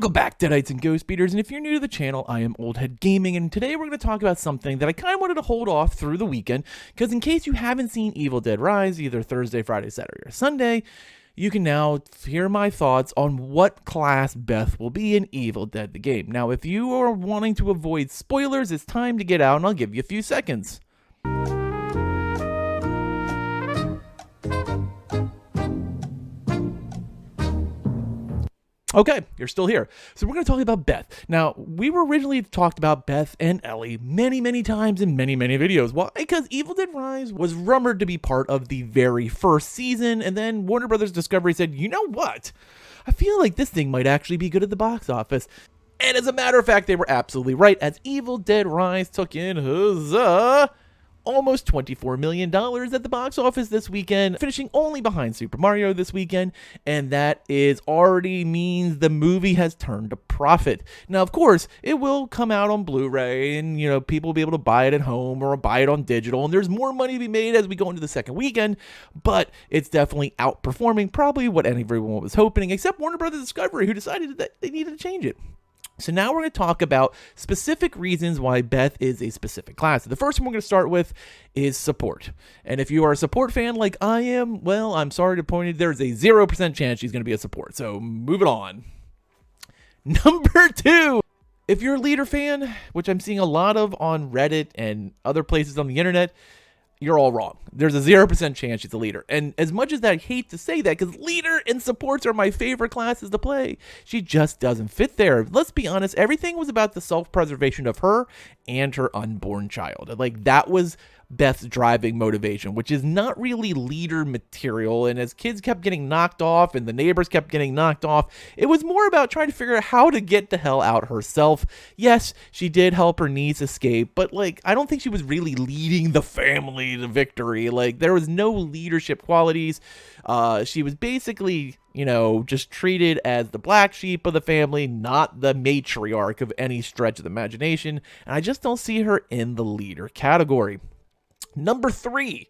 Welcome back, Deadites and Ghost Beaters, and if you're new to the channel, I am Old Head Gaming, and today we're going to talk about something that I kind of wanted to hold off through the weekend, because in case you haven't seen Evil Dead Rise, either Thursday, Friday, Saturday, or Sunday, you can now hear my thoughts on what class Beth will be in Evil Dead the game. Now, if you are wanting to avoid spoilers, it's time to get out, and I'll give you a few seconds. Okay, you're still here. So we're going to talk about Beth. Now, we were originally talked about Beth and Ellie many times in many videos. Why? Because Evil Dead Rise was rumored to be part of the very first season, and then Warner Brothers Discovery said, you know what? I feel like this thing might actually be good at the box office. And as a matter of fact, they were absolutely right, as Evil Dead Rise took in, huzzah, almost $24 million at the box office this weekend, finishing only behind Super Mario this weekend, and that is already means the movie has turned a profit. Now, of course, it will come out on Blu-ray, and people will be able to buy it at home or buy it on digital, and there's more money to be made as we go into the second weekend, but it's definitely outperforming probably what everyone was hoping, except Warner Brothers Discovery, who decided that they needed to change it. So now we're going to talk about specific reasons why Beth is a specific class. The first one we're going to start with is support. And if you are a support fan like I am, well, I'm sorry to point out there's a 0% chance she's going to be a support. So move it on. Number two, if you're a leader fan, which I'm seeing a lot of on Reddit and other places on the internet, you're all wrong. There's a 0% chance she's a leader. And as much as I hate to say that, because leader and supports are my favorite classes to play, she just doesn't fit there. Let's be honest, everything was about the self-preservation of her and her unborn child. Like, that was Beth's driving motivation, which is not really leader material. And as kids kept getting knocked off and the neighbors kept getting knocked off, it was more about trying to figure out how to get the hell out herself. Yes, she did help her niece escape, but I don't think she was really leading the family to victory. There was no leadership qualities. She was basically, just treated as the black sheep of the family, not the matriarch of any stretch of the imagination. And I just don't see her in the leader category. Number three,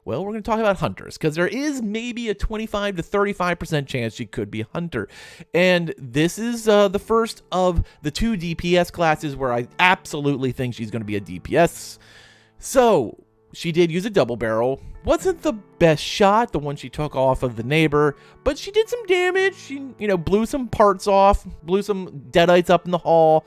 well, we're going to talk about hunters, because there is maybe a 25 to 35% chance she could be a hunter. And this is the first of the two DPS classes where I absolutely think she's going to be a DPS. So she did use a double barrel. Wasn't the best shot, the one she took off of the neighbor, but she did some damage. She, blew some parts off, blew some deadites up in the hall,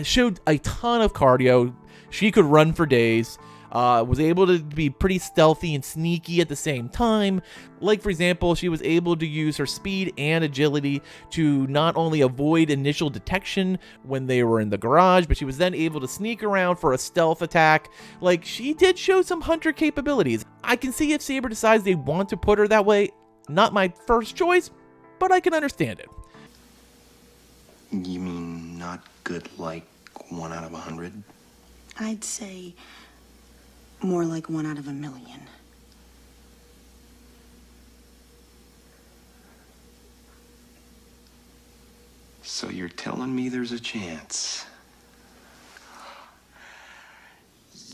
showed a ton of cardio. She could run for days. Was able to be pretty stealthy and sneaky at the same time. For example, she was able to use her speed and agility to not only avoid initial detection when they were in the garage, but she was then able to sneak around for a stealth attack. She did show some hunter capabilities. I can see if Saber decides they want to put her that way. Not my first choice, but I can understand it. You mean not good, 1 out of 100? I'd say more like 1 out of 1,000,000. So you're telling me there's a chance?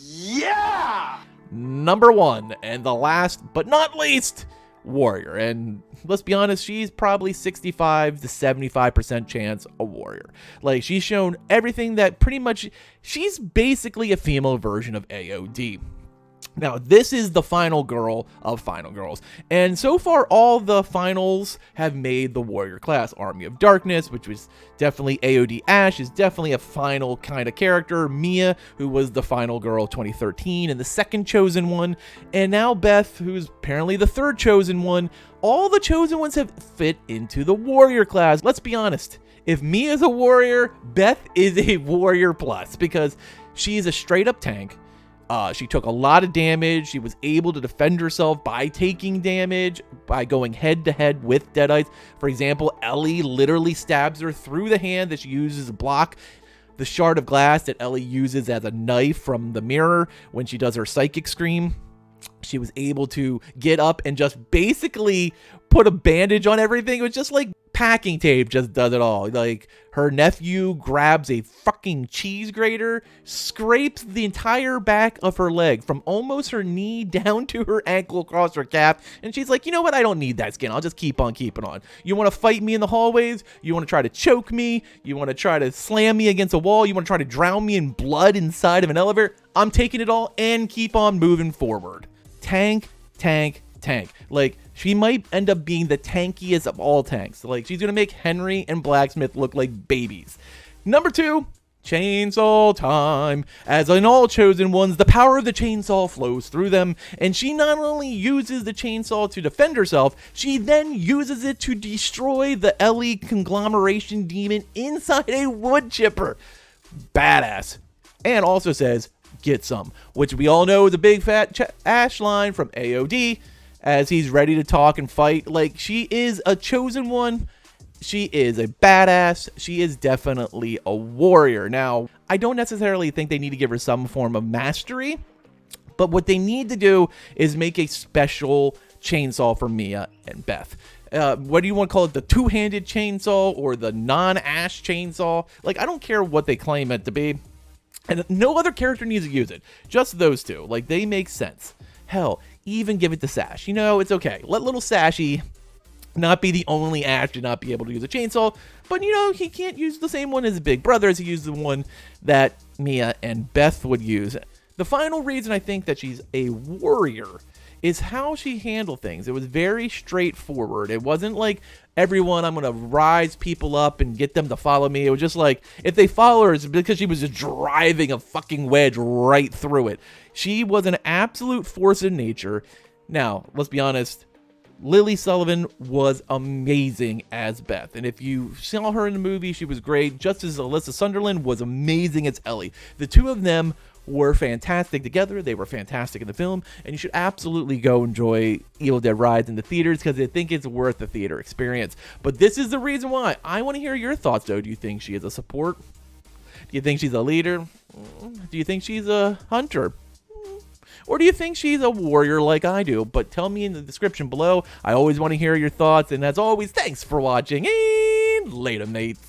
Yeah! Number one, and the last but not least, warrior. And let's be honest, she's probably 65 to 75% chance a warrior. She's shown everything that pretty much, she's basically a female version of AOD. Now, this is the final girl of final girls, and so far all the finals have made the warrior class. Army of Darkness, which was definitely AOD Ash, is definitely a final kind of character. Mia, who was the final girl 2013 and the second chosen one, and now Beth, who's apparently the third chosen one. All the chosen ones have fit into the warrior class. Let's be honest, if Mia's a warrior, Beth is a warrior plus, because she is a straight up tank. She took a lot of damage. She was able to defend herself by taking damage, by going head to head with deadites. For example, Ellie literally stabs her through the hand that she uses to block the shard of glass that Ellie uses as a knife from the mirror when she does her psychic scream. She was able to get up and just basically put a bandage on everything. It was just Packing tape just does it all. Like, her nephew grabs a fucking cheese grater, scrapes the entire back of her leg from almost her knee down to her ankle across her calf, and she's like, you know what, I don't need that skin, I'll just keep on keeping on. You want to fight me in the hallways? You want to try to choke me? You want to try to slam me against a wall? You want to try to drown me in blood inside of an elevator? I'm taking it all and keep on moving forward. Tank. Like, she might end up being the tankiest of all tanks. Like, she's gonna make Henry and Blacksmith look like babies. Number 2, chainsaw time. As in all chosen ones, the power of the chainsaw flows through them, and she not only uses the chainsaw to defend herself, she then uses it to destroy the Ellie conglomeration demon inside a wood chipper. Badass. And also says, get some, which we all know is a big fat Ash line from AOD, as he's ready to talk and fight. Like, she is a chosen one. She is a badass. She is definitely a warrior. Now, I don't necessarily think they need to give her some form of mastery, but what they need to do is make a special chainsaw for Mia and Beth. What do you want to call it? The two-handed chainsaw or the non-Ash chainsaw? Like, I don't care what they claim it to be. And no other character needs to use it. Just those two. Like, they make sense. Hell, even give it to Sash. You know, it's okay. Let little Sashy not be the only Ash to not be able to use a chainsaw. But, you know, he can't use the same one as his big brothers. He used the one that Mia and Beth would use. The final reason I think that she's a warrior is how she handled things. It was very straightforward. It wasn't like, everyone, I'm going to rise people up and get them to follow me. It was just like, if they follow her, it's because she was just driving a fucking wedge right through it. She was an absolute force of nature. Now, let's be honest, Lily Sullivan was amazing as Beth. And if you saw her in the movie, she was great. Just as Alyssa Sunderland was amazing as Ellie. The two of them were fantastic together. They were fantastic in the film, and you should absolutely go enjoy Evil Dead Rise in the theaters, because I think it's worth the theater experience. But this is the reason why. I want to hear your thoughts, though. Do you think she is a support? Do you think she's a leader? Do you think she's a hunter? Or do you think she's a warrior like I do? But tell me in the description below. I always want to hear your thoughts, and as always, thanks for watching, and later, mates.